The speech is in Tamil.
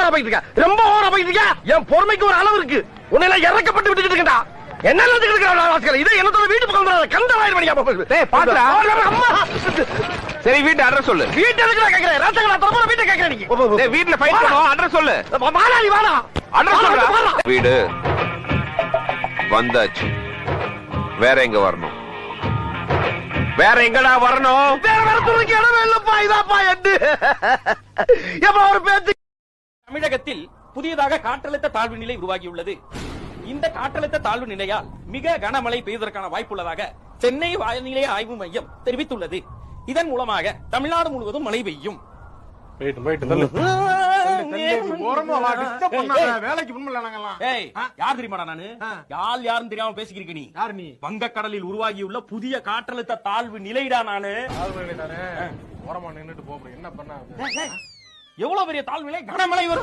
ஓவரா போயிட்டு இருக்க, ரொம்ப ஓவரா போயிட்டு இருக்க. என் பொறுமைக்கு ஒரு அளவு இருக்கு. உன்னை எல்லாம் இறக்கப்பட்டு விட்டுக்கிட்டு இருக்கா. என்ன நினைச்சுக்கிட்டு இருக்கிற? இதை என்னோட வீட்டு பக்கம் கண்டவாயிரம் மணியா பாத்துறா. அம்மா சரி வீட்டு அட்ரஸ் சொல்லு. வீட்டு எதுக்கு நான் கேக்குறேன்? ராசங்களா தரமா வீட்டை கேக்குறேன் நீ. வீட்டுல ஃபைட் பண்ணுவோம். அட்ரஸ் சொல்லு. வாடா நீ வாடா. அட்ரஸ் சொல்றா. வீடு வந்தாச்சு. வேற எங்க வரணும்? வேற எங்கடா வரணும்? வேற வரத்துக்கு இடமே இல்லப்பா. இதாப்பா எட்டு எப்ப ஒரு பேச்சு. தமிழகத்தில் புதியதாக காற்றழுத்த தாழ்வு நிலை உருவாகியுள்ளது. இந்த காற்றழுத்த தாழ்வு நிலையால் மிக கனமழை பெய்வதற்கான வாய்ப்புள்ளதாக சென்னை வானிலை ஆய்வு மையம் தெரிவித்துள்ளது. இதன் மூலமாக தமிழ்நாடு முழுவதும் மழை பெய்யும். யார் தெரியுமாடா நானு? யாரும் தெரியாம பேசிக்கிறீங்க நீ. யார் நீ? வங்கக்கடலில் உருவாகியுள்ள புதிய காற்றழுத்த தாழ்வு நிலைடா நானு. என்ன பண்ண? எவ்வளவு பெரிய தாழ்வு நிலை, கனமழை வரும்.